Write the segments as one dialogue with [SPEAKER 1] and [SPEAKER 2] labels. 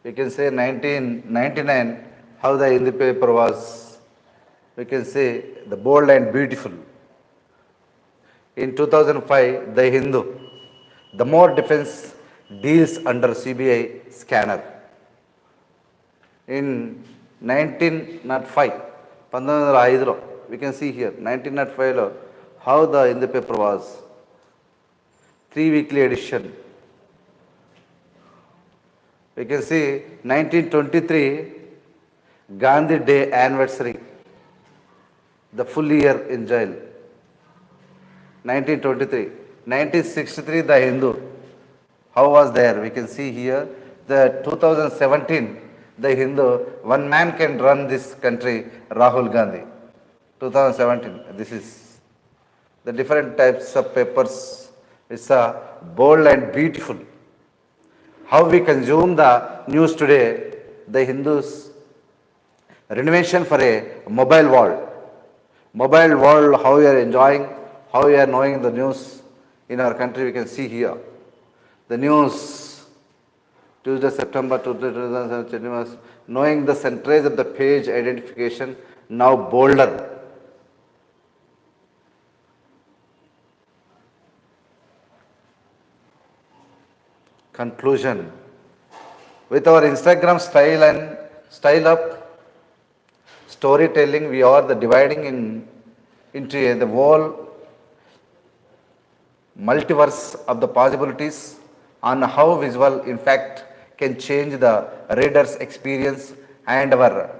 [SPEAKER 1] We can say 1999, how the Hindi paper was, we can say the bold and beautiful. In 2005, the Hindu, the more defense deals under CBI scanner. In 1905, 1905, we can see here, 1905, how the Hindi paper was. 3 weekly edition. We can see 1923, Gandhi Day anniversary, the full year in jail. 1923. 1963, the Hindu. How was there? We can see here, the 2017, the Hindu, one man can run this country, Rahul Gandhi. 2017, this is the different types of papers. It's a bold and beautiful. How we consume the news today, the Hindus renovation for a mobile world. Mobile world, how we are enjoying, how we are knowing the news in our country, we can see here. The news, Tuesday, September 2017, knowing the centrage of the page identification, now bolder. Conclusion. With our Instagram style up storytelling, we are the dividing into the whole multiverse of the possibilities on how visual in fact can change the reader's experience, and our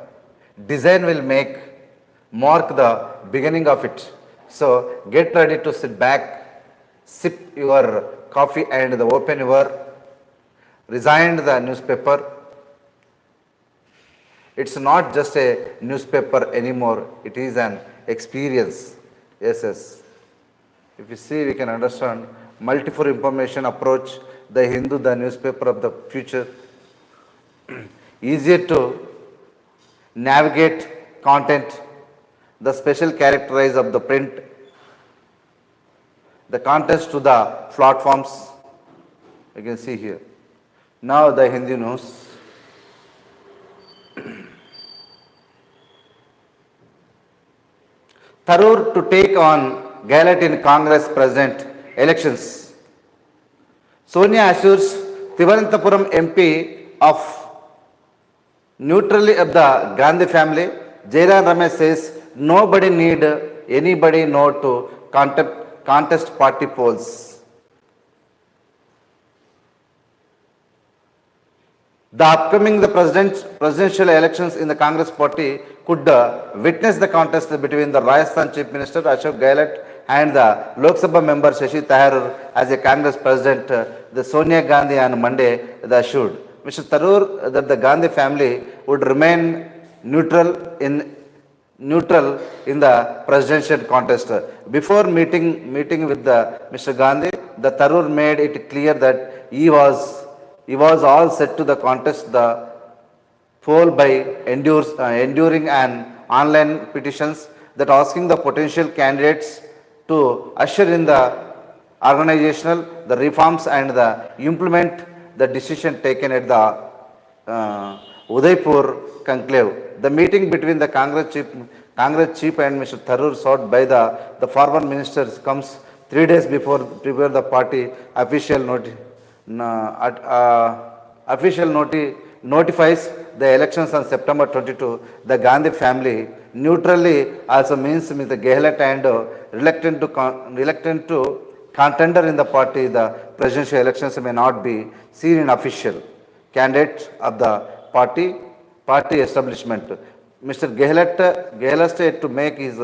[SPEAKER 1] design will mark the beginning of it. So get ready to sit back, sip your coffee and open your resigned the newspaper. It's not just a newspaper anymore, it is an experience. Yes. If you see, we can understand multiple information approach, the Hindu, the newspaper of the future. Easier to navigate content, the special characterize of the print, the contest to the platforms, you can see here. Now the Hindu news. Tharoor to take on Gillette in Congress President elections. Sonia assures Thiruvananthapuram MP of neutrality of the Gandhi family. Jairam Ramesh says nobody need anybody know to contest party polls. The upcoming presidential elections in the Congress party could witness the contest between the Rajasthan Chief Minister Ashok Gehlot and the Lok Sabha member Shashi Tharoor as a Congress president. The Sonia Gandhi on Monday assured Mr. Tharoor that the Gandhi family would remain neutral in the presidential contest. Before meeting with Mr. Gandhi, the Tharoor made it clear that he was all set to the contest the poll by enduring an online petitions that asking the potential candidates to usher in the organizational, the reforms and the implement the decision taken at the Udaipur conclave. The meeting between the Congress chief and Mr. Tharoor sought by the former ministers comes 3 days before the party notifies the elections on September 22. The Gandhi family neutrally also means Mr. Gehlot and reluctant to contender in the party. The presidential elections may not be seen in official candidate of the party establishment. Mr. Gehlot said to make his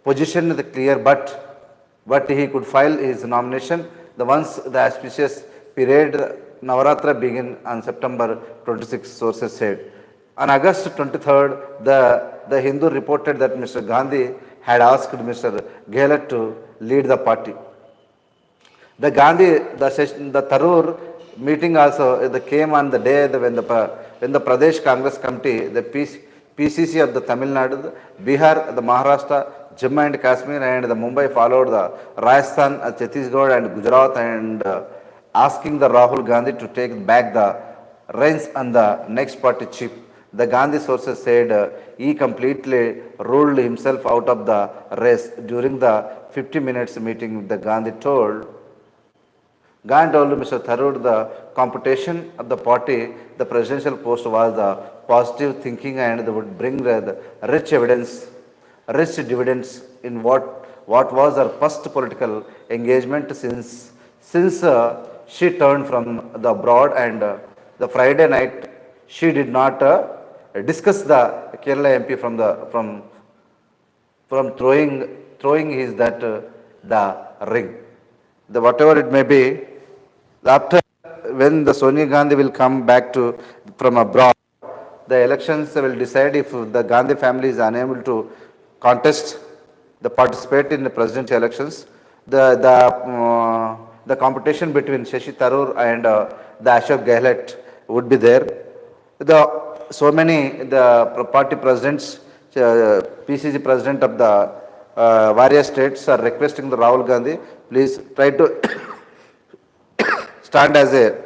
[SPEAKER 1] position clear, but he could file his nomination once the auspicious period Navaratra begin on September 26, sources said. On August 23rd, the Hindu reported that Mr. Gandhi had asked Mr. Gehlot to lead the party. The Tharoor meeting also came on the day when the Pradesh Congress Committee, the PCC of the Tamil Nadu, Bihar, the Maharashtra, Jammu and Kashmir and the Mumbai followed the Rajasthan, Chhattisgarh and Gujarat and asking the Rahul Gandhi to take back the reigns on the next party chief. The Gandhi sources said he completely ruled himself out of the race during the 50 minutes meeting. The Gandhi told Mr. Tharoor the competition of the party, the presidential post was the positive thinking and they would bring the rich dividends in what was her first political engagement since she turned from the abroad and the Friday night she did not discuss the Kerala MP from throwing his that the ring. The whatever it may be, after when the Sonia Gandhi will come back to from abroad, the elections will decide if the Gandhi family is unable to contest the participate in the presidential elections. The competition between Shashi Tharoor and the Ashok Gehlot would be there. The party presidents, PCC president of the various states are requesting the Rahul Gandhi, please try to stand as a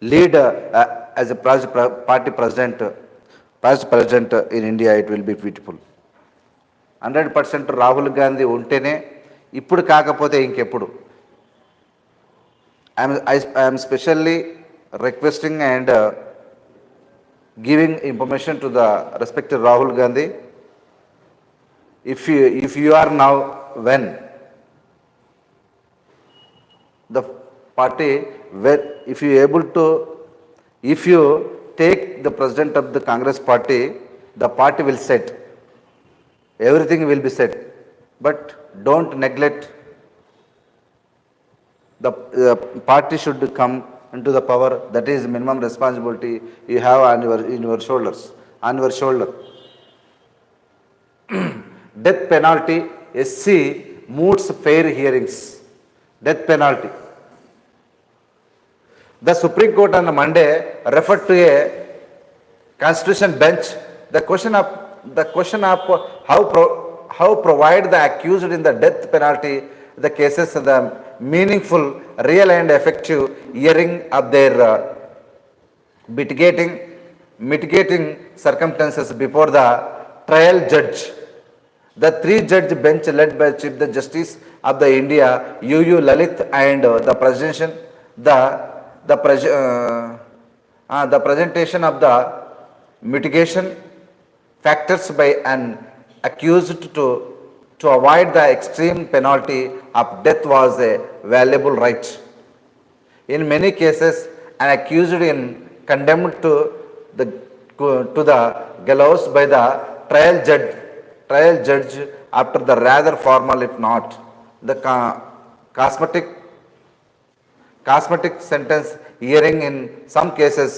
[SPEAKER 1] lead as a party president, past president in India. It will be beautiful. 100% Rahul Gandhi ఉంటేనే ఇప్పుడు కాకపోతే ఇంకెప్పుడు. I'm specially requesting and giving information to the respected Rahul Gandhi. If you are now when the party where if you take the president of the Congress party, the party will set. Everything will be set. But don't neglect the party should come into the power. That is minimum responsibility you have on your shoulders, on your shoulder. Death penalty, SC moots fair hearings. Death penalty. The Supreme Court on Monday referred to a constitution bench. The question of how provide the accused in the death penalty the cases the meaningful, real and effective hearing of their mitigating circumstances before the trial judge. The three-judge bench led by Chief Justice of the India, U.U. Lalit and the presentation of the mitigation factors by an accused to avoid the extreme penalty of death was a valuable right. In many cases, an accused in condemned to the gallows by the trial judge after the rather formal, if not the cosmetic sentence hearing. In some cases,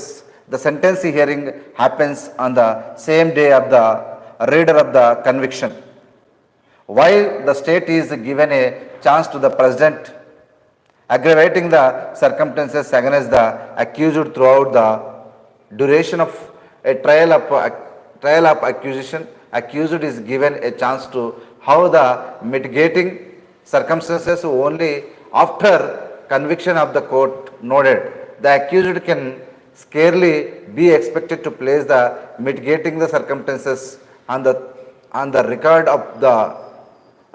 [SPEAKER 1] the sentence hearing happens on the same day of the reader of the conviction. While the state is given a chance to the president, aggravating the circumstances against the accused throughout the duration of a trial of accusation, accused is given a chance to how the mitigating circumstances only after conviction of the court noted. The accused can scarcely be expected to place the mitigating the circumstances on the record of the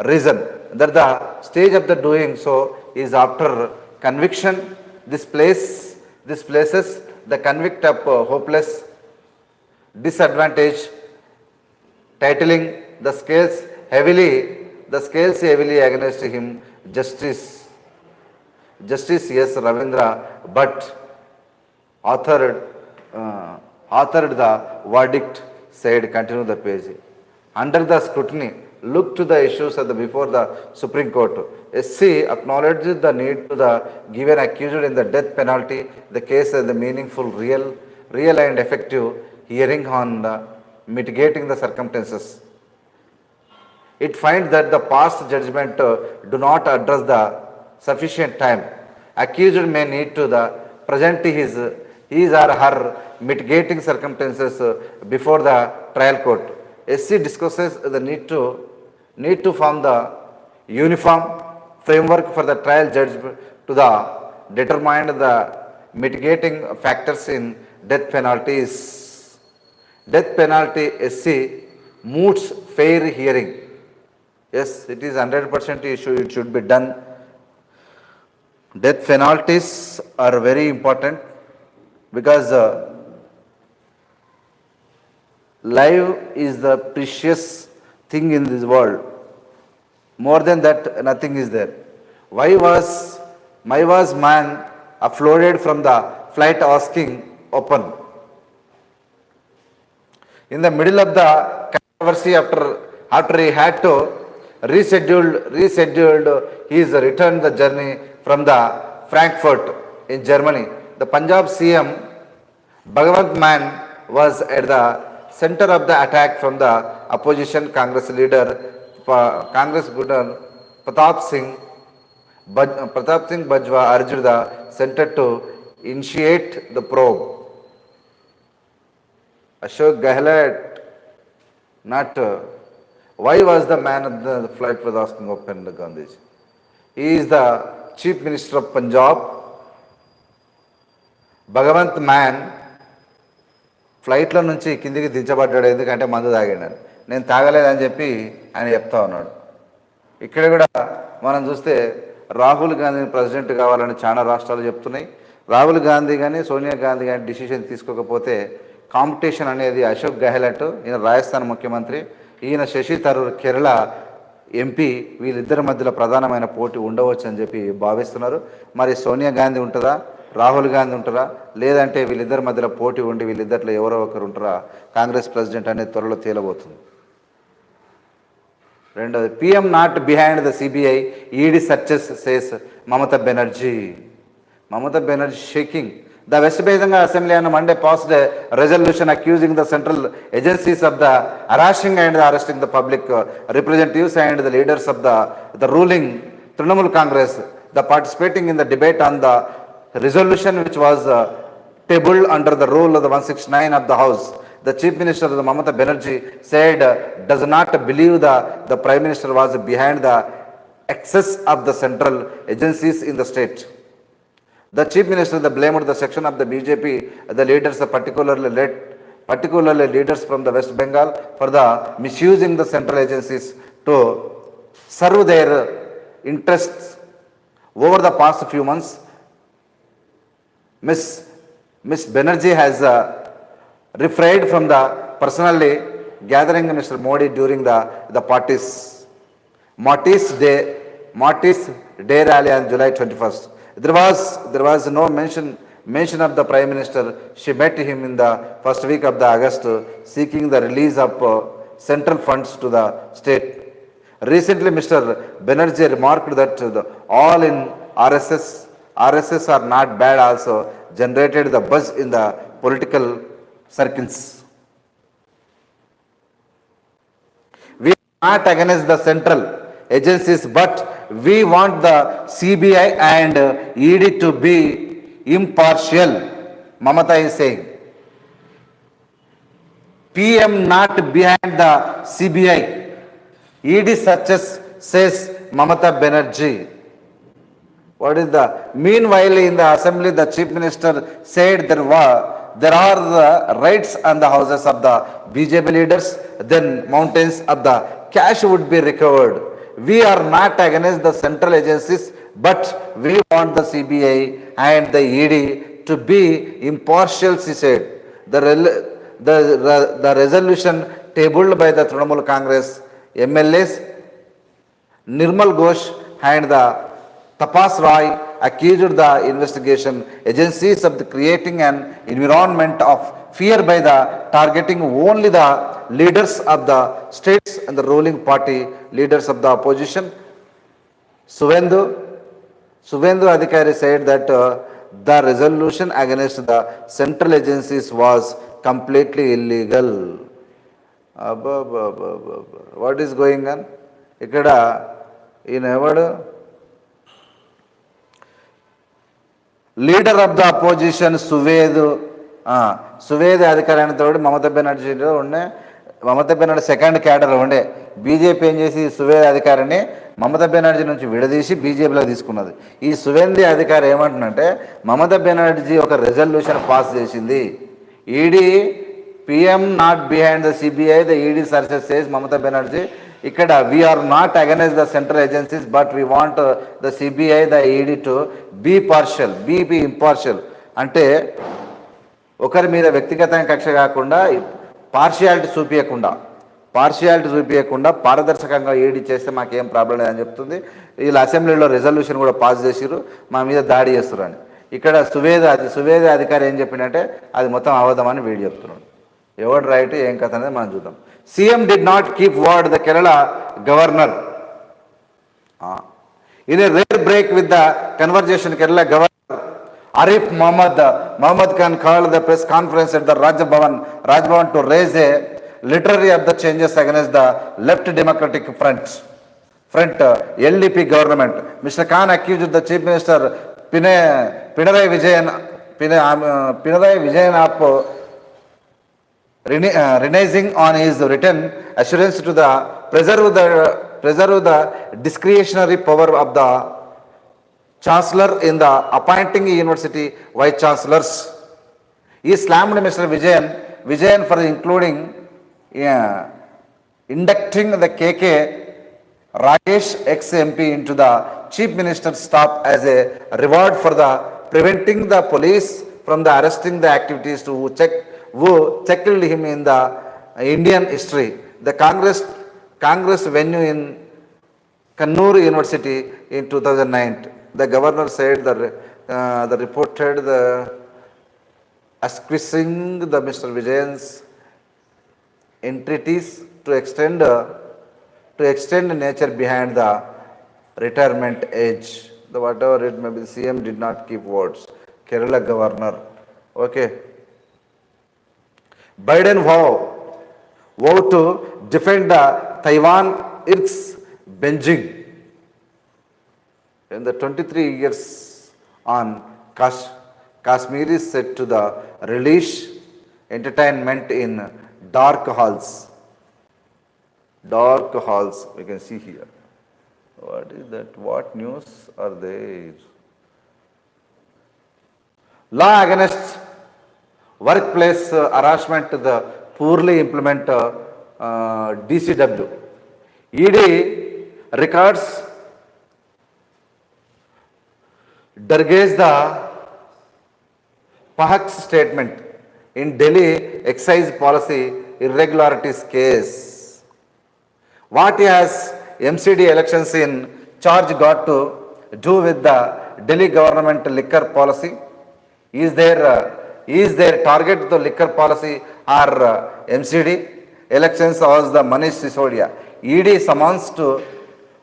[SPEAKER 1] reason that the stage of the doing so is after conviction. This places the convict of hopeless disadvantage, titling the scales heavily against him. Justice S. Ravindra Bhatt authored the verdict, said, continue the page. Under the scrutiny, look to the issues before the Supreme Court. SC acknowledges the need to the given accused in the death penalty, the case as the meaningful, real and effective hearing on the mitigating the circumstances. It finds that the past judgment do not address the sufficient time. Accused may need to the present his or her mitigating circumstances before the trial court. SC discusses the need to form the uniform framework for the trial judge to the determine the mitigating factors in death penalties. Death penalty SC moots fair hearing. Yes, it is 100% issue, it should be done. Death penalties are very important because life is the precious thing in this world. More than that, nothing is there. Why was man uploaded from the flight asking open? In the middle of the controversy, after he had to rescheduled his return the journey from the Frankfurt in Germany. The Punjab CM Bhagwant Mann was at the center of the attack from the opposition Congress leader, Congress leader Pratap Singh Bajwa urged the center to initiate the probe. Ashok Gehlot, not why was the man of the flight was asking open the Gandhiji. He is the Chief Minister of Punjab. Bhagwant Mann ఫ్లైట్లో నుంచి కిందికి దించబడ్డాడు, ఎందుకంటే మందు తాగాడు. నేను తాగలేదని చెప్పి ఆయన చెప్తా ఉన్నాడు. ఇక్కడ కూడా మనం చూస్తే రాహుల్ గాంధీని ప్రెసిడెంట్ కావాలని చాలా రాష్ట్రాలు చెప్తున్నాయి. రాహుల్ గాంధీ కానీ సోనియా గాంధీ కానీ డిసిషన్ తీసుకోకపోతే కాంపిటీషన్ అనేది అశోక్ గెహ్లాట్, ఈయన రాజస్థాన్ ముఖ్యమంత్రి, ఈయన శశి థరూర్ కేరళ ఎంపీ, వీళ్ళిద్దరి మధ్యలో ప్రధానమైన పోటీ ఉండవచ్చు అని చెప్పి భావిస్తున్నారు. మరి సోనియా గాంధీ ఉంటుందా, రాహుల్ గాంధీ ఉంటారా, లేదంటే వీళ్ళిద్దరి మధ్యలో పోటీ ఉండి వీళ్ళిద్దరిలో ఎవరో ఒకరు ఉంటారా కాంగ్రెస్ ప్రెసిడెంట్ అనేది త్వరలో తేలబోతుంది. రెండోది, PM not behind the CBI ED searches says Mamata Banerjee. Mamata Banerjee shaking. The West Bengal Assembly on Monday passed a resolution accusing the central agencies of the harassing and arresting the public representatives and the leaders of the ruling Trinamool Congress. The participating in the debate on the resolution which was tabled under the rule of the 169 of the House. The Chief Minister of the Mamata Banerjee said does not believe the Prime Minister was behind the excess of the central agencies in the state. The Chief Minister blamed the section of the BJP, the leaders, particularly leaders from the West Bengal, for the misusing the central agencies to serve their interests. Over the past few months, Ms. Banerjee has refrained from the personally gathering Mr. Modi during the Martyrs Day rally on July 21st. There was no mention of the Prime Minister. She met him in the first week of the August, seeking the release of central funds to the state. Recently, Mr. Banerjee remarked that all in RSS are not bad, also generated the buzz in the political circles. We are not against the central agencies, but we want the CBI and ED to be impartial, Mamata is saying. PM not behind the CBI. ED searches, says Mamata Banerjee. What is the meanwhile in the assembly the Chief Minister said there are the rights on the houses of the BJP leaders, then mountains of the cash would be recovered. We are not against the central agencies, but we want the CBI and the ED to be impartial, she said. The resolution tabled by the Trinamool Congress MLAs Nirmal Ghosh and the Tapas Roy accused the investigation agencies of creating an environment of fear by the targeting only the leaders of the states and the ruling party, leaders of the opposition. Suvendu Adhikari said that the resolution against the central agencies was completely illegal. What is going on? Ikkada in evadu leader of the opposition Suvedu Adhikari anatodi Mamata Banerjee unne Mamata Banerjee second క్యాడర్లో ఉండే. BJP ఏం చేసి సువేంద్ర అధికారిని మమతా బెనర్జీ నుంచి విడదీసి బీజేపీలో తీసుకున్నది. ఈ సువేంద్ర అధికారి ఏమంటున్నంటే మమతా బెనర్జీ ఒక రెజల్యూషన్ పాస్ చేసింది. ED PM not behind the CBI the ED searches says Mamata Banerjee. ఇక్కడ we're not against the central agencies but we want the CBI the ED to be partial be impartial. అంటే ఒకరి మీద వ్యక్తిగతంగా కక్ష కాకుండా పార్షియాలిటీ చూపించకుండా పారదర్శకంగా ఈడీ చేస్తే మాకేం ప్రాబ్లం లేదని చెప్తుంది. వీళ్ళు అసెంబ్లీలో రెజల్యూషన్ కూడా పాస్ చేసిరు, మా మీద దాడి చేస్తారు అని. ఇక్కడ సువేద అధికారి ఏం చెప్పిందంటే అది మొత్తం అవధమని వీడు చెప్తున్నాడు. ఎవడు రైట్ ఏం కథ అనేది మనం చూద్దాం. CM did not keep word the Kerala governor in a rare break with the conversation. Kerala governor Arif Mohammed Khan called the press conference at the Raj Bhavan to raise a literary of the changes against the left democratic front LDP government. Mr. Khan accused the Chief Minister Pinarayi Vijayan of reneging on his written assurance to the preserve the discretionary power of the Chancellor in the appointing university Vice Chancellors. He slammed Mr. Vijayan for inducting the KK Rakesh ex-MP into the Chief Minister's staff as a reward for the preventing the police from the arresting the activities who checked him in the Indian history. The Congress venue in Kannur University in 2009. The governor said the reported the acquiescing the Mr. Vijayan's entreaties to extend nature behind the retirement age. The whatever it may be, the CM did not keep words. Kerala governor. Okay. Biden vowed to defend the Taiwan Irks Beijing. In the 23 years on, Kashmir is set to the release entertainment in dark halls. We can see here. What is that? What news are there? Law against workplace harassment to the poorly implement DCW. ED records Dargesh the Pahak's statement in Delhi excise policy irregularities case. What has MCD elections in charge got to do with the Delhi government liquor policy? Is there target to liquor policy or MCD elections or the Manish Sisodia? ED summons to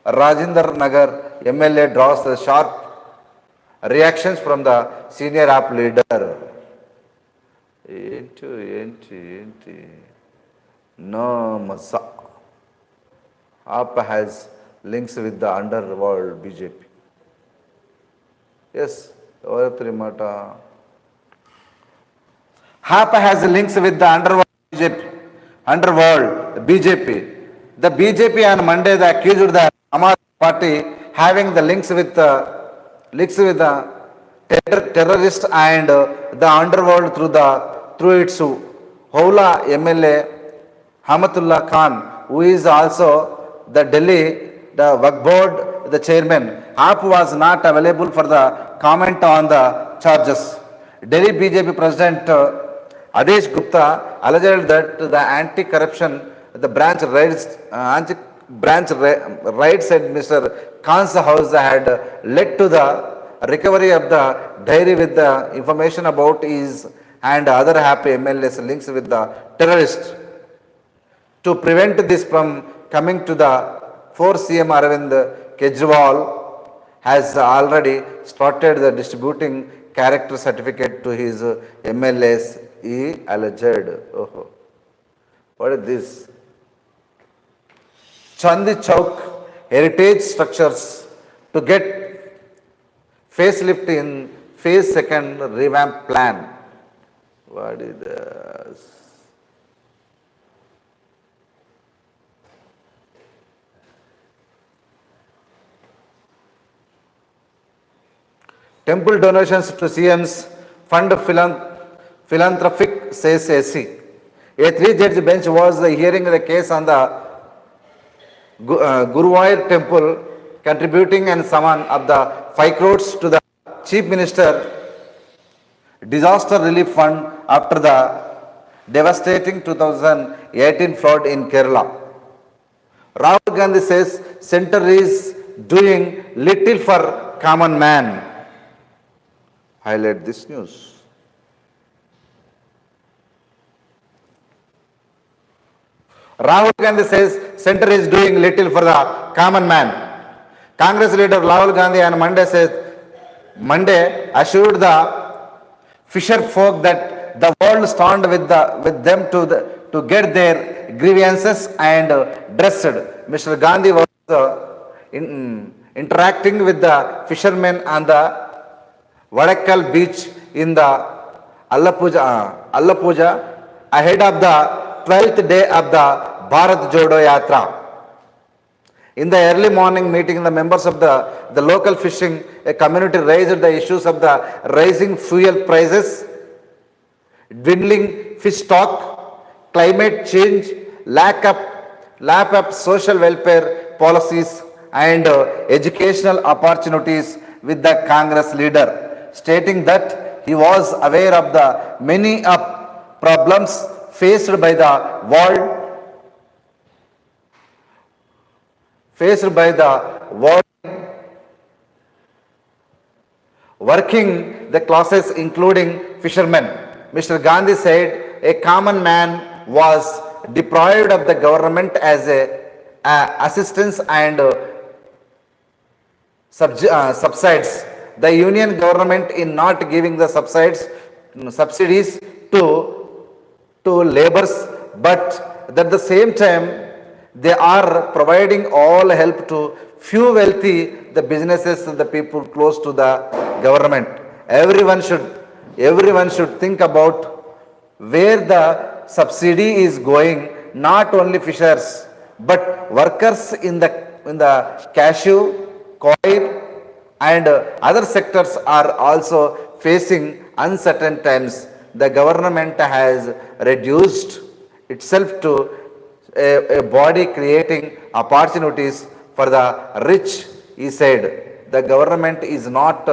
[SPEAKER 1] Rajendra Nagar MLA draws the sharp reactions from the senior app leader. Enti. No masa. App has links with the underworld BJP. Yes, Mata. App has links with the underworld BJP. The BJP on Monday they accused the Aam Party having the links with the terrorist and the underworld through its Howla MLA Hamatullah Khan, who is also the Waqf board, the chairman. App was not available for the comment on the charges. Delhi BJP President Adesh Gupta alleged that the anti-corruption branch raids at Mr. Khan's house had led to the recovery of the diary with the information about his and other happy MLAs links with the terrorists. To prevent this from coming to the 4 CM Arvind Kejriwal has already started the distributing character certificate to his MLAs, he alleged. Oh, what is this? Chandi Chowk heritage structures to get facelift in phase second revamp plan. What is this? Temple donations to CM's fund philanthropic, says AC. A three-judge bench was hearing the case on the Guruvayur temple, contributing and summon of the 5 crores to the Chief Minister Disaster Relief Fund after the devastating 2018 flood in Kerala. Rahul Gandhi says centre is doing little for common man. Highlight this news. Rahul Gandhi says centre is doing little for the common man. Congress leader Rahul Gandhi on Monday assured the fisher folk that the world stand with them to get their grievances and dressed. Mr. Gandhi was interacting with the fishermen on the Vadakkal beach in the Allapuja ahead of the 12th day of the Bharat Jodo Yatra. In the early morning meeting, the members of the local fishing community raised the issues of the rising fuel prices, dwindling fish stock, climate change, lack of social welfare policies, and educational opportunities with the Congress leader, stating that he was aware of the many problems faced by the world working the classes including fishermen. Mr. Gandhi said a common man was deprived of the government as assistance and subsides. The union government in not giving the subsidies to laborers, but at the same time they are providing all help to few wealthy, the businesses, the people close to the government. Everyone should think about where the subsidy is going, not only fishers, but workers in the cashew, coir, and other sectors are also facing uncertain times. The government has reduced itself to a body creating opportunities for the rich, he said. The government is not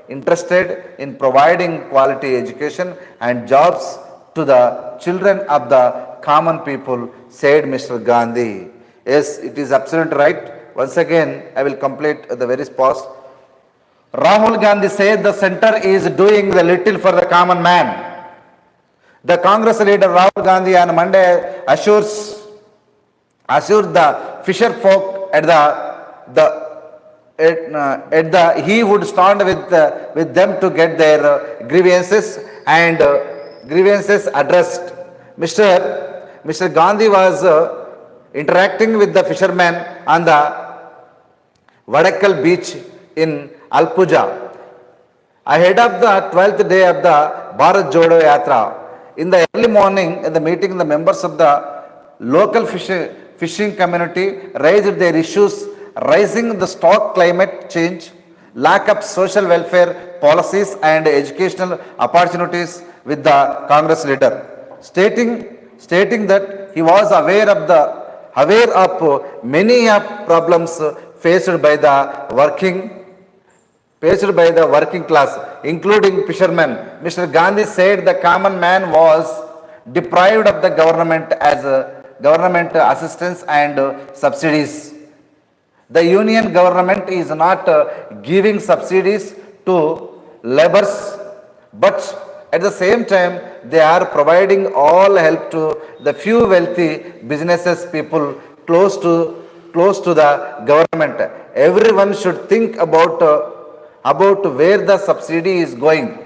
[SPEAKER 1] interested in providing quality education and jobs to the children of the common people, said Mr. Gandhi. Yes, it is absolutely right. Once again, I will complete the very past. Rahul Gandhi said the center is doing the little for the common man. The Congress leader Rahul Gandhi on Monday assured the fisher folk he would stand with them to get their grievances addressed. Mr. Gandhi was interacting with the fishermen on the Vadakkal beach in Alpuja ahead of the 12th day of the Bharat Jodo Yatra. In the early morning, in the meeting, the members of the local fishing community raised their issues, rising the stock, climate change, lack of social welfare policies, and educational opportunities with the Congress leader, stating that he was aware of many problems faced by the working class, including fishermen. Mr. Gandhi said the common man was deprived of the government as government assistance and subsidies. The union government is not giving subsidies to laborers, but at the same time they are providing all help to the few wealthy businesses people close to the government. Everyone should think about where the subsidy is going.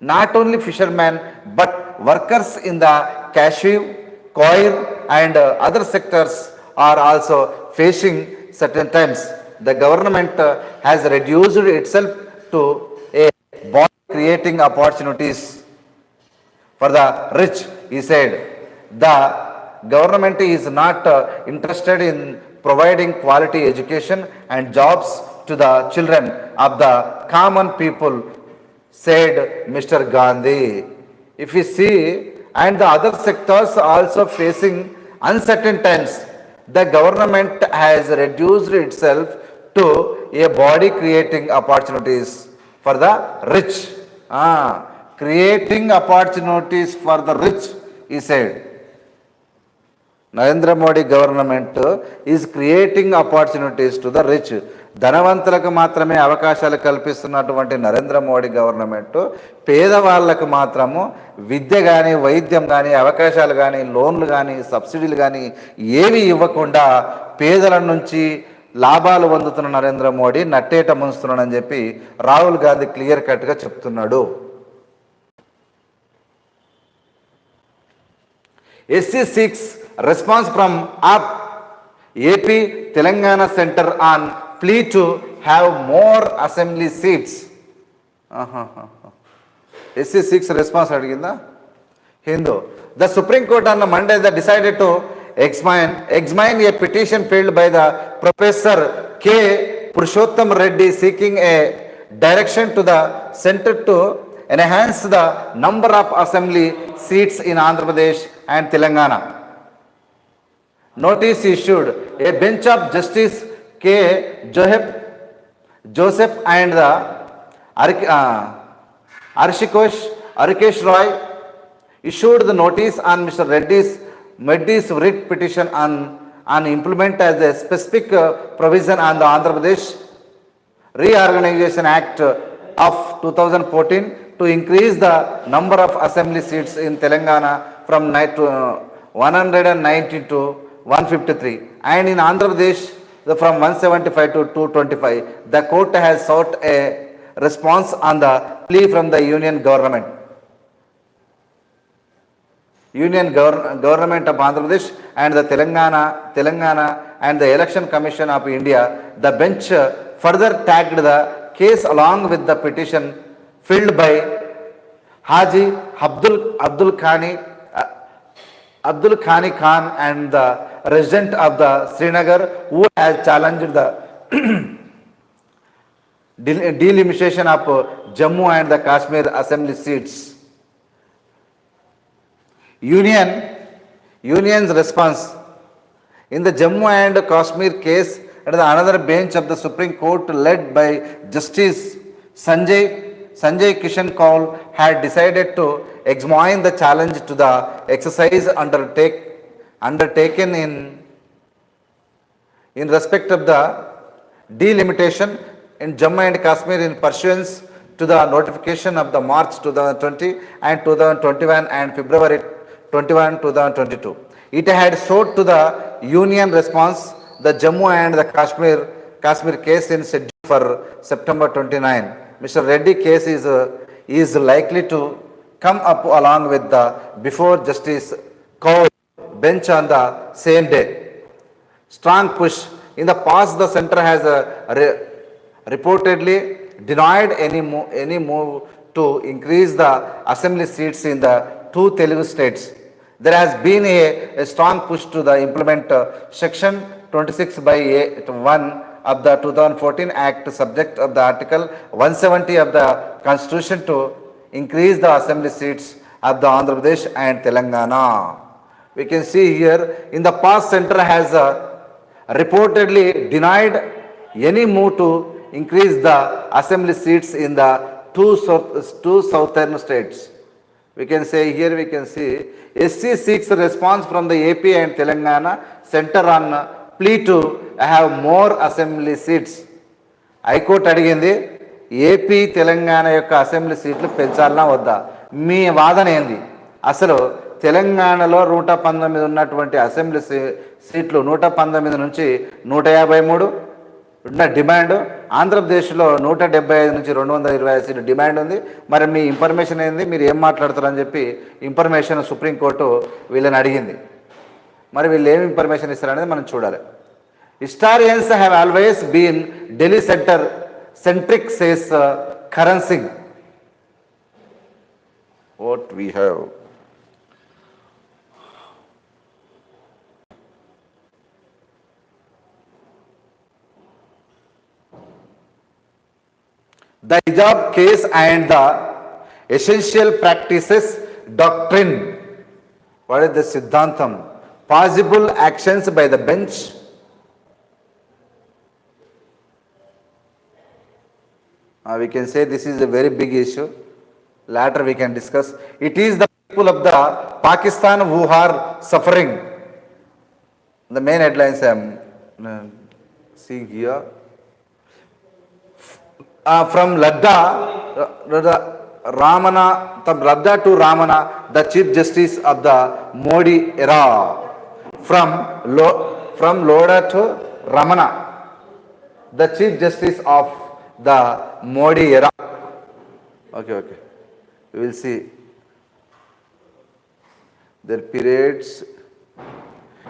[SPEAKER 1] Not only fishermen, but workers in the cashew, coir, and other sectors are also facing certain times. The government has reduced itself to a body creating opportunities for the rich, he said. The government is not interested in providing quality education and jobs to the children of the common people, said Mr. Gandhi. If we see, and the other sectors also facing uncertain times, the government has reduced itself to a body creating opportunities for the rich. Creating opportunities for the rich, he said. Narendra Modi government is creating opportunities to the rich. ధనవంతులకు మాత్రమే అవకాశాలు కల్పిస్తున్నటువంటి Narendra Modi government పేదవాళ్లకు మాత్రము విద్య కానీ, వైద్యం కానీ, అవకాశాలు కానీ, లోన్లు కానీ, సబ్సిడీలు కానీ ఏవి ఇవ్వకుండా పేదల నుంచి లాభాలు పొందుతున్న నరేంద్ర మోడీ నట్టేట ముంచుతున్నాడని చెప్పి రాహుల్ గాంధీ క్లియర్ కట్గా చెప్తున్నాడు. SC6 response from up AP Telangana Center on plea to have more assembly seats. SC6 response adiginda Hindu. The Supreme Court on Monday that decided to examine a petition filed by the Professor K. Purushottam Reddy seeking a direction to the center to enhance the number of assembly seats in Andhra Pradesh and Telangana. Notice issued a bench of Justice K. Joseph and the Arikesh Roy issued the notice on Mr. Reddy's writ petition on implement as a specific provision on the Andhra Pradesh Reorganization Act of 2014 to increase the number of assembly seats in Telangana from 190 to 153 and in Andhra Pradesh from 175 to 225. The court has sought a response on the plea from the Union Government of Andhra Pradesh and the Telangana and the Election Commission of India. The bench further tagged the case along with the petition filed by Haji Abdul Khani Khan and the resident of the Srinagar who has challenged the delimitation of Jammu and the Kashmir assembly seats. Union's response in the Jammu and Kashmir case at another bench of the Supreme Court led by Justice Sanjay Kishan Kaul had decided to examine the challenge to the exercise undertaken in respect of the delimitation in Jammu and Kashmir in pursuance to the notification of the March 2020 and 2021 and February 21, 2022. It had sought to the Union response the Jammu and the Kashmir case in schedule for September 29. Mr. Reddy case is likely to come up along with the before Justice Kaul bench on the same day. Strong push. In the past, the center has reportedly denied any move to increase the assembly seats in the two Telugu states. There has been a strong push to the implement Section 26/1 of the 2014 Act, subject of the Article 170 of the Constitution, to increase the assembly seats of the Andhra Pradesh and Telangana. We can see here, in the past, center has reportedly denied any move to increase the assembly seats in the two southern states. We can say here, we can see SC6 response from the AP and Telangana center on plea to have more assembly seats. High court అడిగింది AP Telangana యొక్క assembly సీట్లు పెంచాలన్నా వద్దా? మీ వాదన ఏంది? అసలు తెలంగాణలో 119 ఉన్నటువంటి assembly సీట్లు 119 నుంచి 153 ఉన్న డిమాండ్, ఆంధ్రప్రదేశ్లో 175 నుంచి 225 సీట్లు డిమాండ్ ఉంది. మరి మీ ఇన్ఫర్మేషన్ ఏంది, మీరు ఏం మాట్లాడతారని చెప్పి ఇన్ఫర్మేషన్ సుప్రీంకోర్టు వీళ్ళని అడిగింది. మరి వీళ్ళు ఏమి ఇన్ఫర్మేషన్ ఇస్తారనేది మనం చూడాలి. Historians have always been Delhi centric, says Karan Singh. What we have? The hijab case and the essential practices doctrine. What is the Siddhantam? Possible actions by the bench. We can say this is a very big issue. Later we can discuss. It is the people of the Pakistan who are suffering. The main headlines I am seeing here. From Ladda to Ramana, the Chief Justice of the Modi era. From Lodha to Ramana, the Chief Justice of the Modi era. Okay. We will see. Their periods.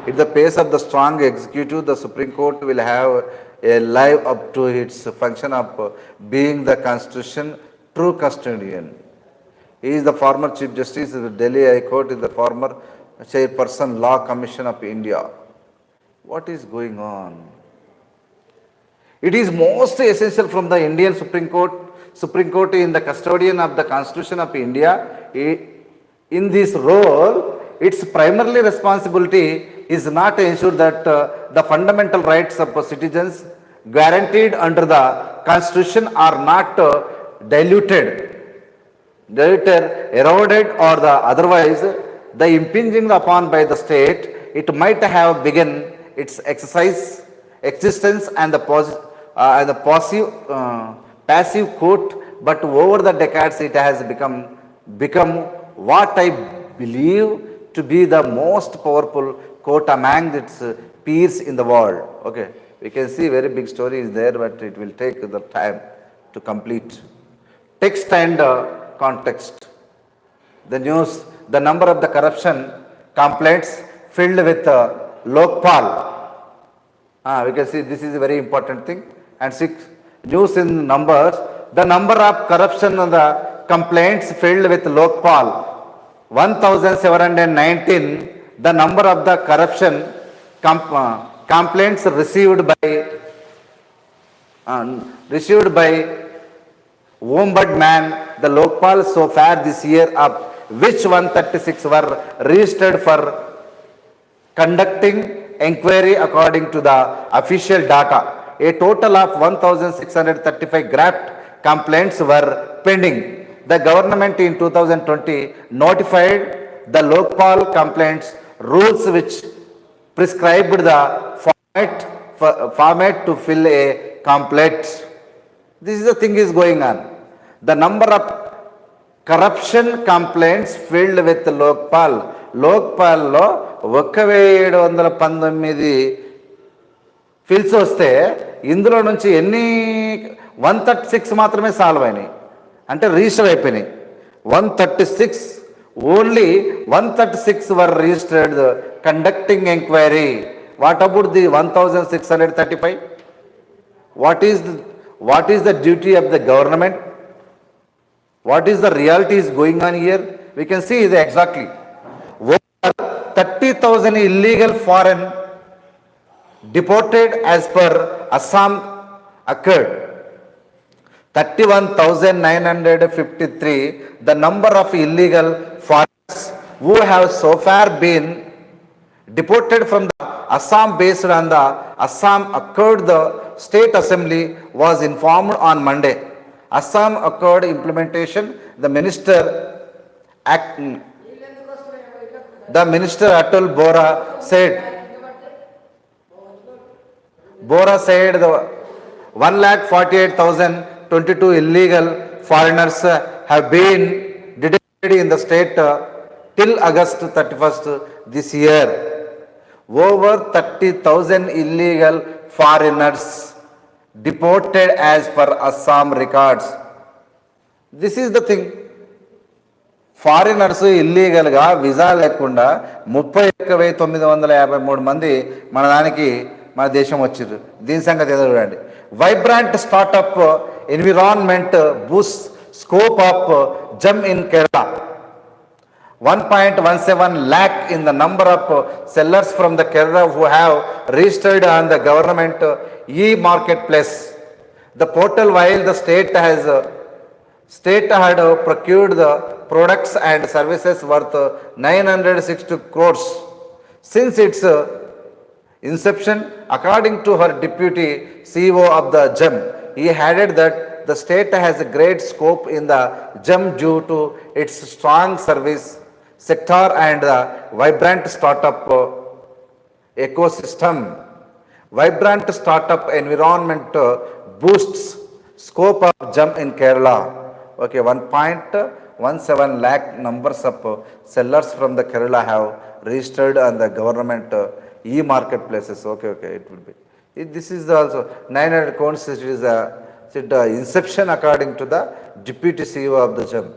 [SPEAKER 1] At the pace of the strong executive, the Supreme Court will have a live up to its function of being the Constitution true custodian. He is the former Chief Justice of the Delhi High Court, is the former Chairperson Law Commission of India. What is going on? It is most essential from the Indian Supreme Court in the custodian of the Constitution of India. In this role, its primarily responsibility is not to ensure that the fundamental rights of citizens guaranteed under the Constitution are not diluted, eroded, or otherwise the impinging upon by the state. It might have begun its existence and the passive court, but over the decades it has become what I believe to be the most powerful court among its peers in the world. Okay, we can see very big story is there, but it will take the time to complete. Text and context. The news, the number of the corruption complaints filled with Lokpal. We can see this is a very important thing. And 6, news in numbers, the number of corruption and the complaints filled with Lokpal, 1719, the number of the corruption complaints received by Ombudsman, the Lokpal so far this year, of which 136 were registered for conducting inquiry according to the official data. A total of 1,635 graft complaints were pending. The government in 2020 notified the Lokpal complaints rules which prescribed the format to fill a complaint. This is the thing is going on. The number of corruption complaints filled with Lokpallo 1719 fils వస్తే ఇందులో నుంచి ఎన్ని 136 మాత్రమే solve అయినాయి, అంటే register అయిపోయినాయి. 136, only 136 were registered conducting enquiry. What about the 1635? What is the duty of the government? What is the reality is going on here? We can see the exactly. Over 30,000 illegal foreign deported as per Assam occurred. 31,953 the number of illegal foreigners who have so far been deported from the Assam based on the Assam Accord. The State Assembly was informed on Monday. Assam Accord implementation, the Minister Atul Bora said the 1,48,022 illegal foreigners have been detected in the state till August 31st this year. Over 30,000 illegal foreigners deported as per Assam records. This is the thing. Foreigners ఇల్లీగల్గా visa లేకుండా 31,953 మంది మన దేశం వచ్చారు. దీని సంగతి ఏదో చూడండి. Vibrant startup environment Boost scope of Jammu in Kerala. 1.17 lakh in the number of sellers from the Kerala who have registered on the government e-marketplace. The portal, while the state has State had procured the products and services worth 960 crores since its inception, according to her deputy CEO of the GEM. He added that the state has a great scope in the GEM due to its strong service sector and the vibrant startup ecosystem. Vibrant startup environment boosts scope of GEM in Kerala. Okay, 1.17 lakh numbers of sellers from the Kerala have registered on the government e-marketplaces. Okay, it will be. This is also 900 crores. It is inception according to the deputy CEO of the GEM.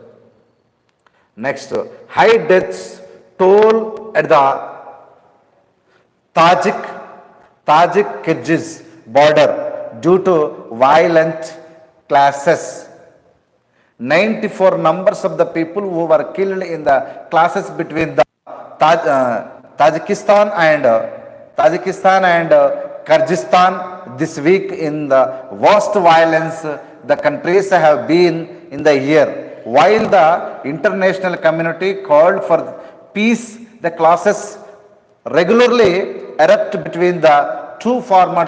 [SPEAKER 1] Next, high deaths toll at the Tajik-Kyrgyz border due to violent clashes. 94 numbers of the people who were killed in the clashes between the Tajikistan and Kyrgyzstan this week in the worst violence the countries have been in the year. While the international community called for peace, the clashes regularly erupt between the two former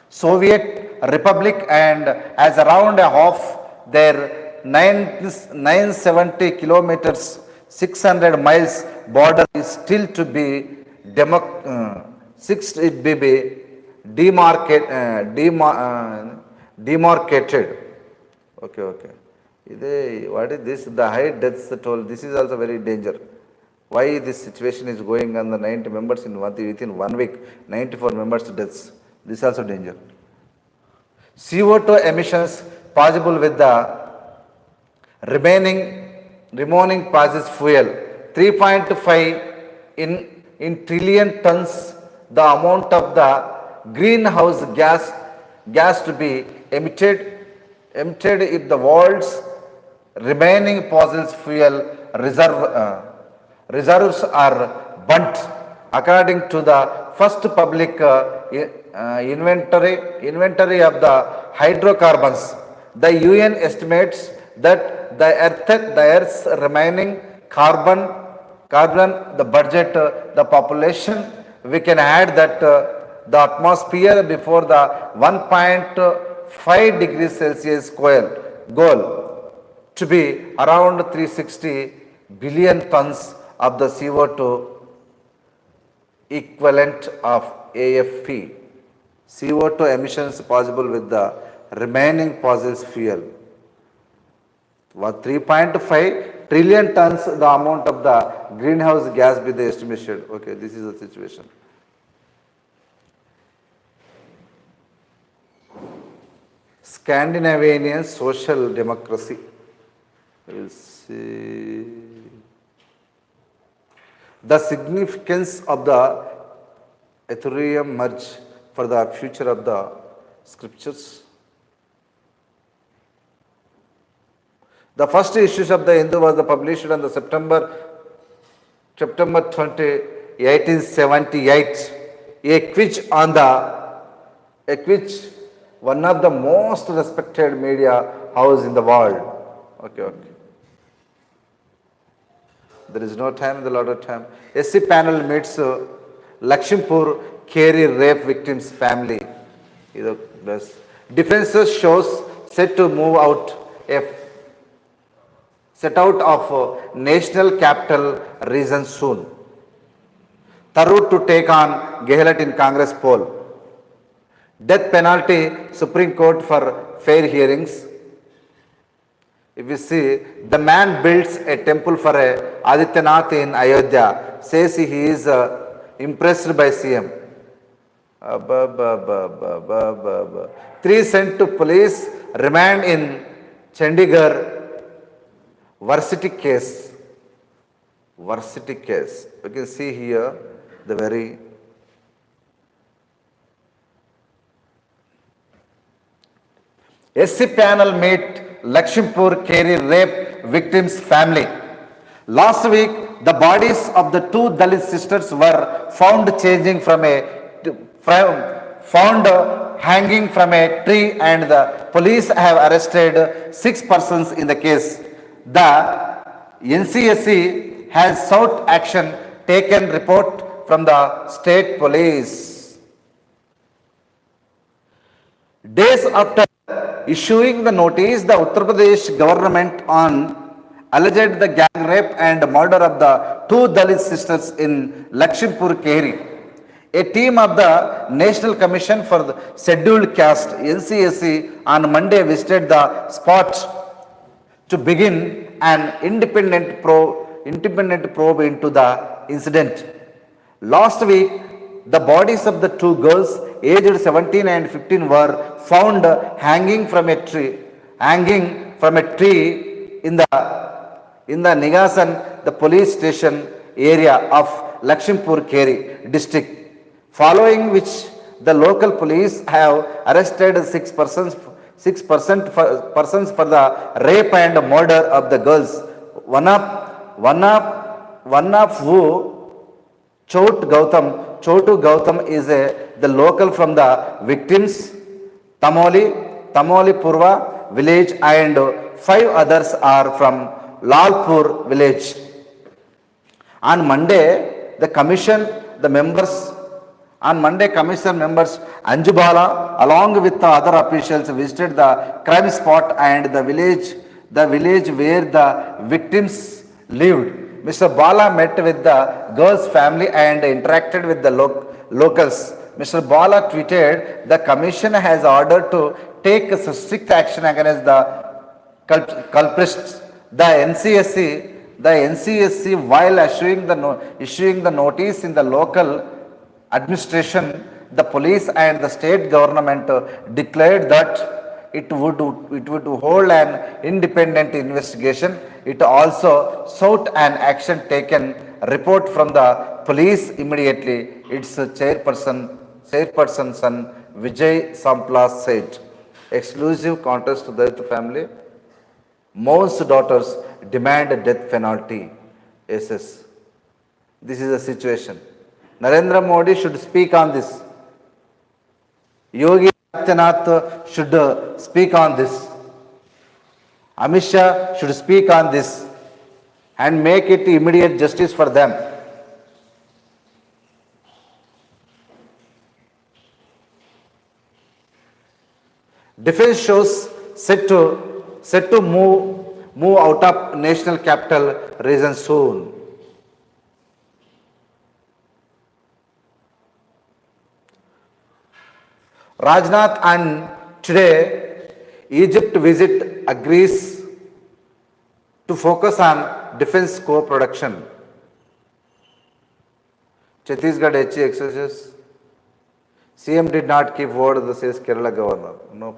[SPEAKER 1] Soviet republic and as around a half their 970 kilometers 600 miles border is still to be demarcated. Okay. What is this? The high deaths toll. This is also very danger. Why this situation is going on the 90 members within 1 week, 94 members deaths. This is also danger. CO2 emissions possible with the remaining process fuel 3.5 in trillion tons, the amount of the greenhouse gas to be emitted if the world's remaining fossil fuel reserves are burnt according to the first public inventory of the hydrocarbons. The UN estimates that the Earth's remaining carbon, the budget, the population, we can add that the atmosphere before the 1.5 degrees Celsius goal to be around 360 billion tons of the CO2 equivalent of AFP. CO2 emissions possible with the remaining fossil fuel. 3.5 trillion tons the amount of the greenhouse gas be the estimation. Okay, this is the situation. Scandinavian social democracy. We will see the significance of the Ethereum merge for the future of the scriptures. The first issues of the Hindhu was published on the September 20, 1878. One of the most respected media house in the world. Okay. There is no time, there is a lot of time. SC panel meets Lakshmpur Keri rape victims family. Defences shows set to move out of national capital region soon. Tharoor to take on Gehlot in Congress poll. Death penalty, Supreme Court for fair hearings. If you see, the man builds a temple for Adityanath in Ayodhya, says he is impressed by CM. 3 sent to police, remand in Chandigarh. Varsity case. You can see here the very SC panel meet Lakshmpur Keri rape victims family. Last week, the bodies of the 2 Dalit sisters were found hanging from a tree, and the police have arrested 6 persons in the case. The NCSC has sought action taken report from the state police. Days after issuing the notice, the Uttar Pradesh government on alleged the gang rape and murder of the two Dalit sisters in Lakshmipur Kehri. A team of the National Commission for the Scheduled Caste (NCSC) on Monday visited the spot to begin an independent probe into the incident. Last week, the bodies of the two girls, aged 17 and 15, were found hanging from a tree in the Nigasan, the police station area of Lakshmipur Keri district. Following which, the local police have arrested 6 persons for the rape and murder of the girls. One of who Chotu Gautam is the local from the victims, Tamoli Purva village, and 5 others are from Lalpur village. On Monday, commission members Anjubala, along with the other officials, visited the crime spot and the village where the victims lived. Mr. Bala met with the girl's family and interacted with the locals. Mr. Bala tweeted, "The commission has ordered to take strict action against the culprits." The NCSC, while issuing the notice in the local administration, the police and the state government declared that it would hold an independent investigation. It also sought an action taken report from the police immediately. Its chairperson son Vijay Samplas said. Exclusive contest to the family. Most daughters demand a death penalty. Yes. This is the situation. Narendra Modi should speak on this. Yogi Adityanath should speak on this. Amit Shah should speak on this and make it immediate justice for them. Defense shows set to move out of national capital region soon. Rajnath and today Egypt visit agrees to focus on defense co-production. Chhattisgarh HE exercises. CM did not keep word, says Kerala governor. No.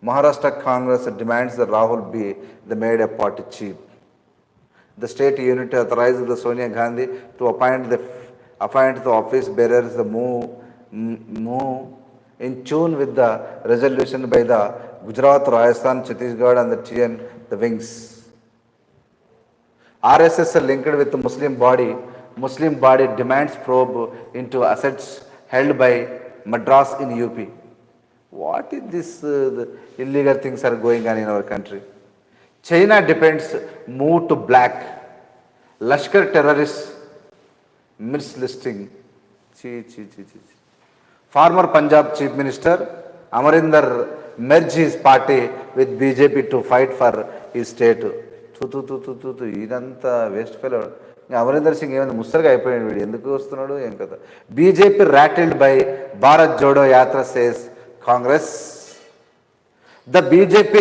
[SPEAKER 1] Maharashtra Congress demands that Rahul be the made a party chief. The state unit authorized the Sonia Gandhi to appoint the office bearers. The move in tune with the resolution by the Gujarat, Rajasthan, Chhattisgarh and the TN, the wings. RSS linked with the Muslim body demands probe into assets held by Madras in UP. What is this? The illegal things are going on in our country. China depends move to black. Lashkar terrorists mislisting. Former Punjab Chief Minister Amarinder merged his party with BJP to fight for his state. Idanta waste fellow. Amarinder Singh even Mustarga అయిపోయాడు ఎందుకు వస్తున్నాడు ఏం కదా. BJP rattled by Bharat Jodo Yatra, says Congress. The BJP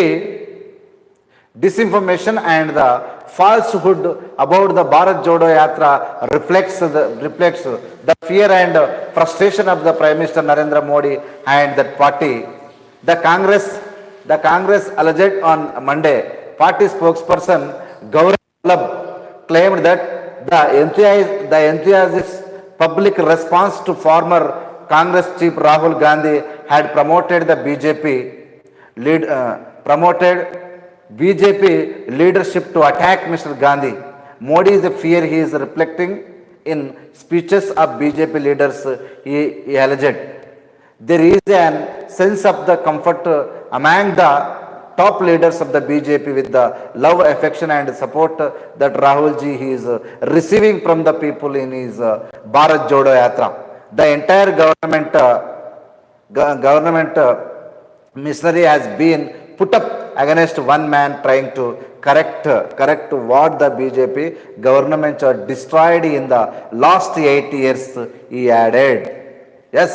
[SPEAKER 1] disinformation and the falsehood about the Bharat Jodo Yatra reflects the fear and frustration of the Prime Minister Narendra Modi and that party. The Congress alleged on Monday. Party spokesperson Gaurav Vallabh claimed that the enthusiastic public response to former Congress chief Rahul Gandhi had promoted BJP leadership to attack Mr. Gandhi. Modi is the fear he is reflecting in speeches of BJP leaders, he alleged. There is an sense of the comfort among the top leaders of the BJP with the love, affection and support that Rahul ji he is receiving from the people in his Bharat Jodo Yatra. The entire government missionary has been put up against one man trying to correct what the BJP government destroyed in the last 8 years, he added. Yes,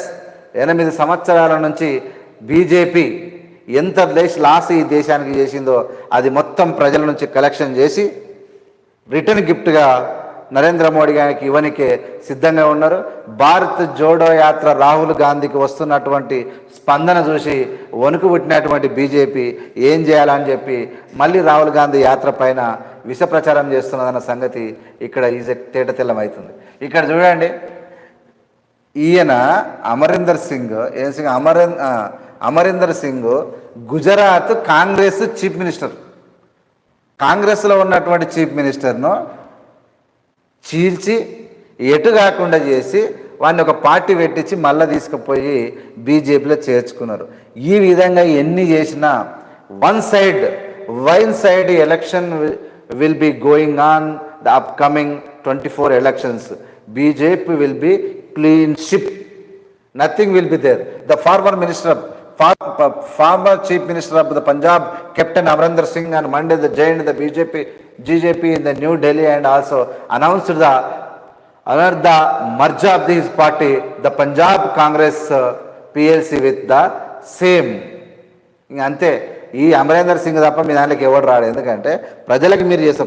[SPEAKER 1] 8 సంవత్సరాల నుంచి BJP ఎంత loss ఈ దేశానికి చేసిందో అది మొత్తం ప్రజల నుంచి కలెక్షన్ చేసి రిటర్న్ గిఫ్ట్గా నరేంద్ర మోడీ గారికి ఇవ్వనికే సిద్ధంగా ఉన్నారు. భారత్ జోడో యాత్ర రాహుల్ గాంధీకి వస్తున్నటువంటి స్పందన చూసి వణుకు పుట్టినటువంటి బీజేపీ ఏం చేయాలని చెప్పి మళ్ళీ రాహుల్ గాంధీ యాత్ర పైన విష ప్రచారం చేస్తున్నదన్న సంగతి ఇక్కడ ఈజీ తేటతెల్లమవుతుంది. ఇక్కడ చూడండి, ఈయన అమరీందర్ సింగ్ గుజరాత్ కాంగ్రెస్ చీఫ్ మినిస్టర్. కాంగ్రెస్లో ఉన్నటువంటి చీఫ్ మినిస్టర్ను చీల్చి ఎటు కాకుండా చేసి వాడిని ఒక పార్టీ పెట్టించి మళ్ళీ తీసుకుపోయి బీజేపీలో చేర్చుకున్నారు. ఈ విధంగా ఎన్ని చేసినా one side election will be going on the upcoming 24 elections. BJP will be clean ship, nothing will be there. The former chief minister of the Punjab, Captain Amarinder Singh, on Monday they joined the GJP in the New Delhi and also announced the merge of his party, the Punjab Congress PLC with the same. అంతే, ఈ అమరేందర్ సింగ్ తప్ప మీ దాంట్లోకి ఎవరు రాడు. ఎందుకంటే ప్రజలకు మీరు చేసే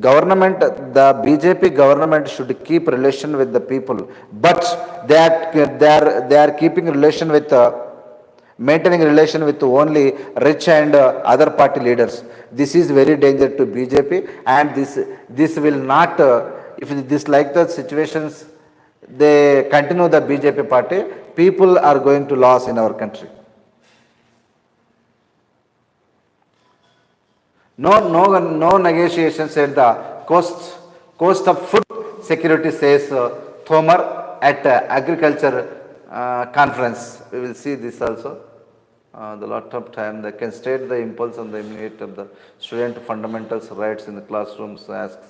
[SPEAKER 1] government, the BJP government should keep relation with the people, but they are keeping relation with maintaining relation with only rich and other party leaders. This is very dangerous to BJP, and this will not, if this like the situations they continue the BJP party, people are going to lose in our country. No negotiations at the cost of food security, says Thomer at agriculture conference. We will see this also. The lot of time they can state the impulse and the immediate of the student fundamentals rights in the classrooms, asks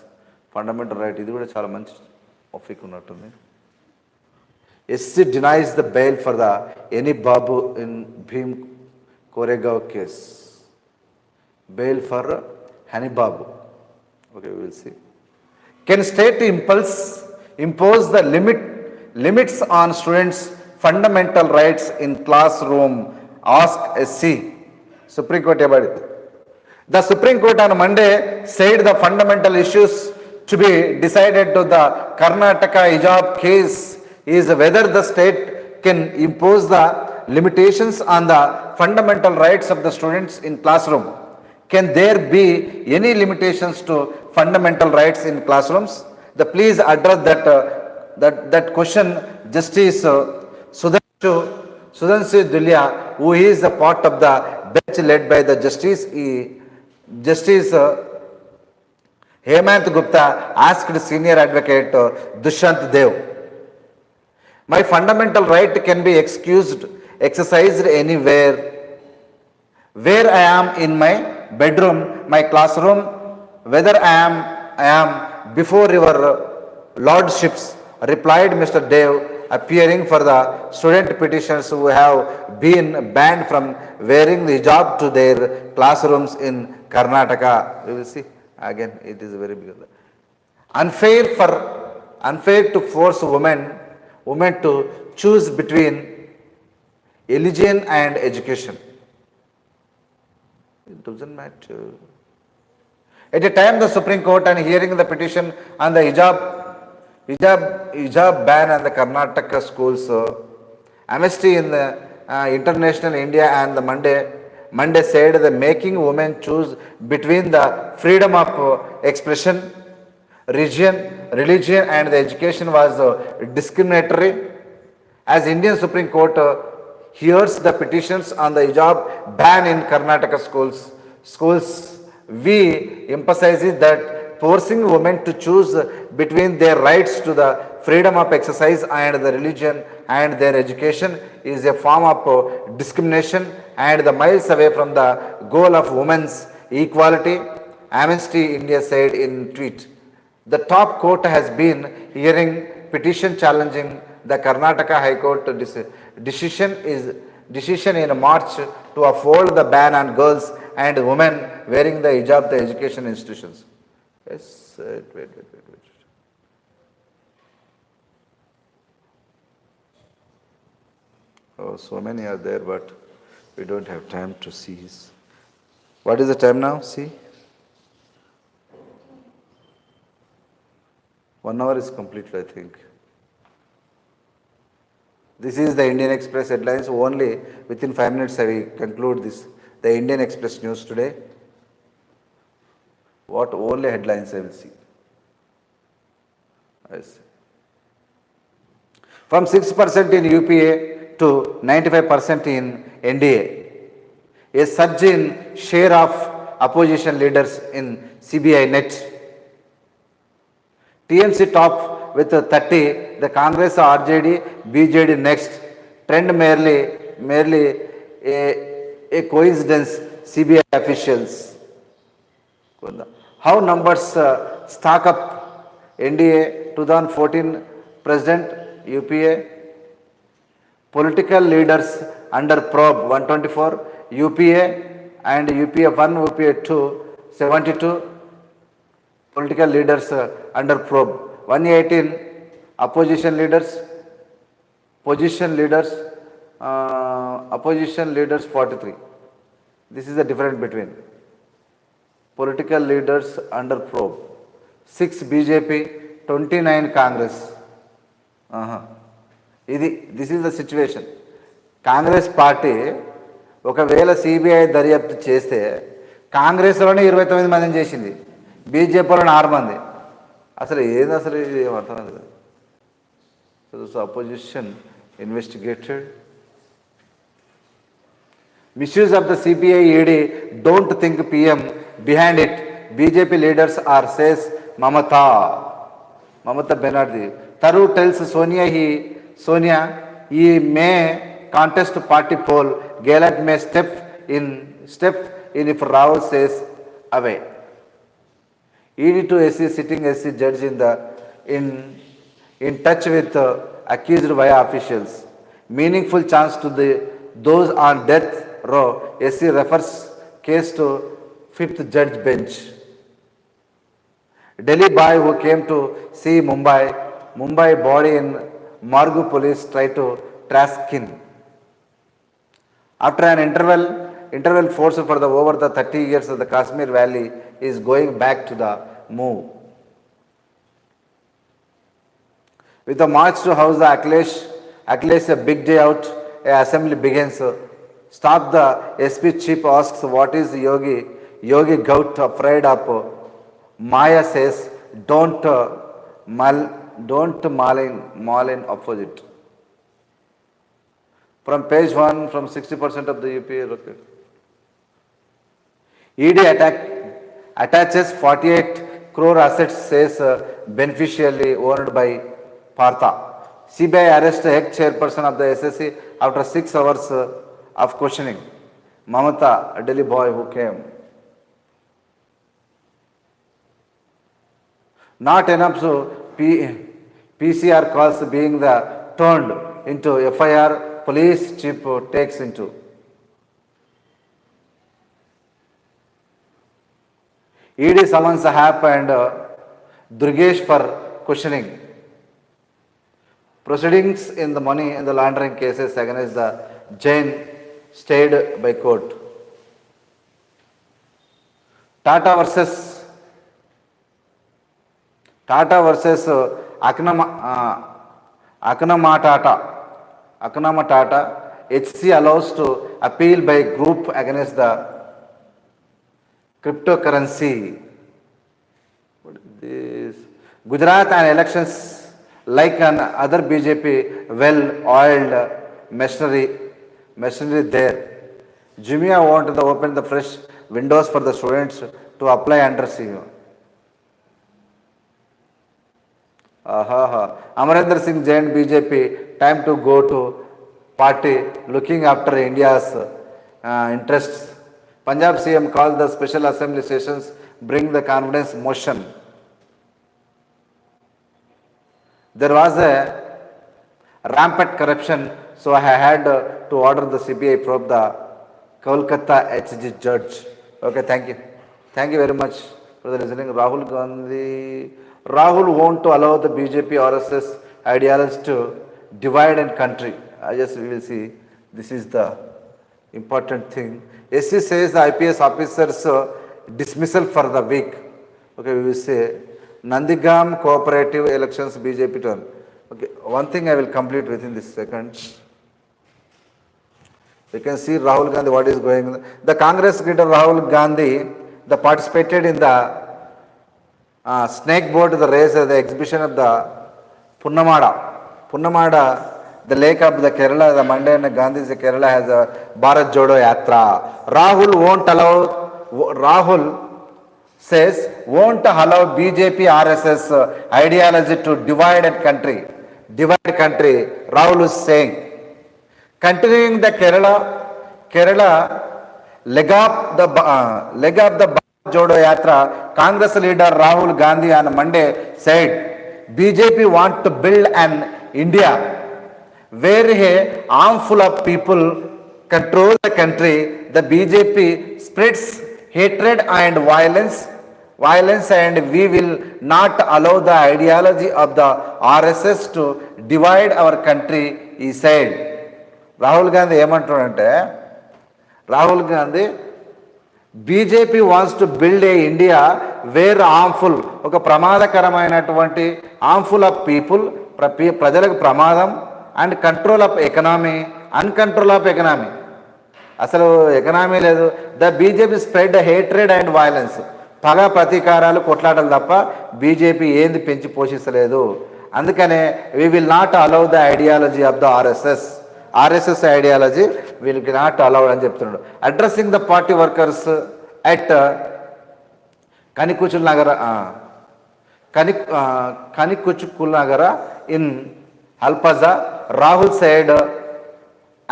[SPEAKER 1] fundamental right. ఇది కూడా చాలా మంచి topic ఉన్నట్టుంది. SC denies the bail for the any Babu in Bhim Koregaon case. Bail for Hani Babu. Okay, we will see. Can state impose the limits on students' fundamental rights in classroom? Ask SC. Supreme Court about it. The Supreme Court on Monday said the fundamental issues to be decided to the Karnataka hijab case is whether the state can impose the limitations on the fundamental rights of the students in classroom. Can there be any limitations to fundamental rights in classrooms? Please address that question. Justice Sudhanshu Dulia, who is a part of the bench led by the Justice Hemant Gupta, asked senior advocate Dushyant Dev, my fundamental right can be exercised anywhere, where I am in my bedroom, my classroom, whether I am before your lordships, replied Mr. Dev, appearing for the student petitioners who have been banned from wearing the hijab to their classrooms in Karnataka. We will see again, it is very big. Unfair to force women to choose between religion and education. It doesn't matter. At a time the Supreme Court and hearing the petition on the hijab ban and the Karnataka schools, Amnesty in the International India and the Monday said that making women choose between the freedom of expression, religion and the education was discriminatory. As Indian Supreme Court hears the petitions on the hijab ban in Karnataka schools, we emphasize that forcing women to choose between their rights to the freedom of exercise and the religion and their education is a form of discrimination and the miles away from the goal of women's equality, Amnesty India said in tweet. The top court has been hearing petition challenging the Karnataka High Court decision is decision in March to uphold the ban on girls and women wearing the hijab the education institutions. Yes, wait. Oh, so many are there, but we don't have time to see. What is the time now? See? 1 hour is completed, I think. This is the Indian Express headlines. Only within 5 minutes I will conclude this. The Indian Express news today. What only headlines I will see. I see. From 6% in UPA to 95% in NDA. A surge in share of opposition leaders in CBI net. TMC top with 30, the Congress, RJD, BJD next. Trend merely a coincidence, CBI officials. How numbers stack up NDA 2014 President UPA? Political leaders under probe 124, UPA and UPA 1, UPA 2, 72. Political leaders under probe 118, opposition leaders 43. This is the difference between political leaders under probe. 6 BJP, 29 Congress. This is the situation. Congress party ఒకవేళ CBI దర్యాప్తు చేస్తే కాంగ్రెస్లోనే 29 మందిని చేసింది, బీజేపీలోనే 6 మంది. అసలు ఏది అసలు ఇది అర్థం కాదు. So opposition investigated. Misuse of the CBI ED, don't think PM behind it. BJP leaders are, says Mamata Banerjee. Tharu tells Sonia he may contest party poll. Gehlot may step in if Rahul says away. ED to SC sitting SC judge in touch with accused via officials. Meaningful chance to those on death row. SC refers case to 5th judge bench. Delhi boy who came to see Mumbai body in Margu police try to trace skin. After an interval force for the over the 30 years of the Kashmir Valley is going back to the move. With the march to house the Akhilesh a big day out, a assembly begins. Stop the SP chief asks what is Yogi Gaut afraid of? Maya says don't malign opposite. From page 1, from 60% of the UPA rocket. ED attaches 48 crore assets, says beneficially owned by Partha. CBI arrests ex-chairperson of the SSC after 6 hours of questioning. Mamata, a Delhi boy who came. Not enough, so PCR calls being turned into FIR, police chief takes into. ED summons Hap and Durgesh for questioning. Proceedings in the money and the laundering cases against the Jain stayed by court. Tata versus Aknama Tata. HC allows to appeal by group against the cryptocurrency. What is this? Gujarat and elections like an other BJP well-oiled machinery there. Jumia wanted to open the fresh windows for the students to apply under CU. Aha. Amarinder Singh joined BJP. Time to go to party looking after India's interests. Punjab CM called the special assembly sessions bring the confidence motion. There was a rampant corruption, so I had to order the CBI probe the Kolkata HG judge. Okay, thank you. Thank you very much for the listening. Rahul Gandhi. Rahul won't to allow the BJP RSS ideologies to divide and country. I just we will see. This is the important thing. SC says the IPS officers dismissal for the week. Okay, we will say Nandigam cooperative elections BJP turn. Okay, one thing I will complete within this second. You can see Rahul Gandhi, what is going on. The Congress leader Rahul Gandhi, the participated in the snake boat, the race, the exhibition of the Punnamada, the lake of the Kerala, the Monday and Gandhi's Kerala has a Bharat Jodo Yatra. Rahul says, won't allow BJP RSS ideology to divide country. Rahul is saying. Continuing the Kerala leg of the Bharat Jodo Yatra, Congress leader Rahul Gandhi on Monday said, BJP want to build an India where a armful of people control the country. The BJP spreads hatred and violence, and we will not allow the ideology of the RSS to divide our country, he said. Rahul Gandhi ఏమంటాడంటే Rahul Gandhi BJP wants to build a India where harmful, ఒక ప్రమాదకరమైనటువంటి harmful of people, ప్రజలకు ప్రమాదం, and control of economy, uncontrol of economy, అసలు economy లేదు. The BJP spread hatred and violence, పగ ప్రతీకారాలు కొట్లాటలు తప్ప బీజేపీ ఏంది పెంచి పోషిస్తలేదు. అందుకనే we will not allow the ideology of the RSS ideology will not allow అని చెప్తున్నాడు. Addressing the party workers at కనికుచుల్ నగర in అల్పజా, Rahul said,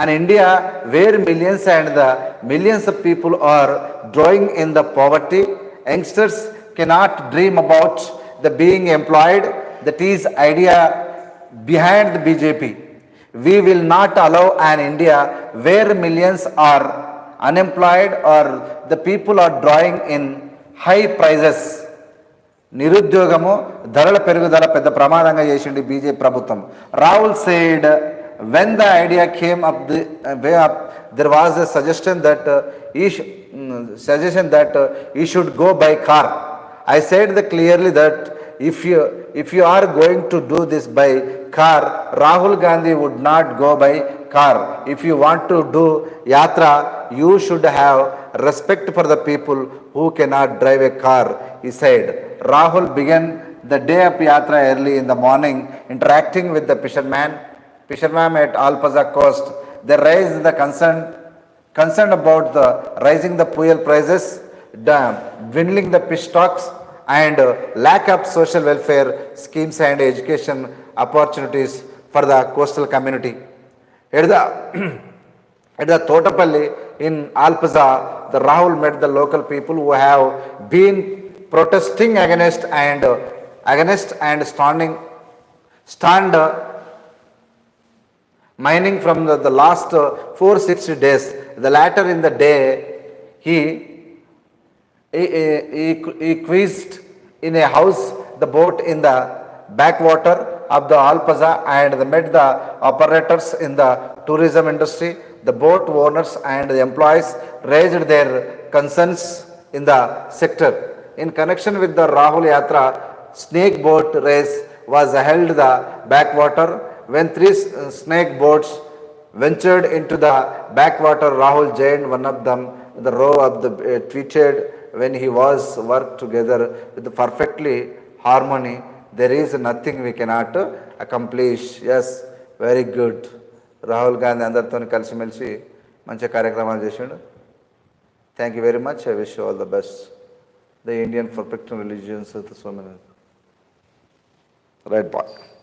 [SPEAKER 1] an India where millions and the millions of people are drawing in the poverty, youngsters cannot dream about the being employed. That is idea behind the BJP. We will not allow an India where millions are unemployed or the people are drawing in high prices. నిరుద్యోగము, ధరల పెరుగుదల పెద్ద ప్రమాదంగా చేసింది BJP ప్రభుత్వం. Rahul said, when the idea came up there was a suggestion that he should go by car. I said clearly that if you are going to do this by car, Rahul Gandhi would not go by car. If you want to do yatra, you should have respect for the people who cannot drive a car, he said. Rahul began the day of yatra early in the morning, interacting with the fishermen at Alpaza coast. They raised the concern about the rising the fuel prices, dwindling the fish stocks, and lack of social welfare schemes and education opportunities for the coastal community. At the Totapalli in Alpaza, the Rahul met the local people who have been protesting against and stand mining from the last 460 days. The latter in the day, he quizzed in a house the boat in the backwater of the Alpaza and met the operators in the tourism industry. The boat owners and the employees raised their concerns in the sector. In connection with the Rahul Yatra, snake boat race was held the backwater. When 3 snake boats ventured into the backwater, Rahul joined one of them. The row of the tweeted, when he was worked together with perfectly harmony, there is nothing we cannot accomplish. Yes, very good. Rahul Gandhi అందరితో కలిసిమెలిసి మంచి కార్యక్రమాలు చేసాడు. Thank you very much. I wish you all the best. The Indian perfect religions so many. Right, boy.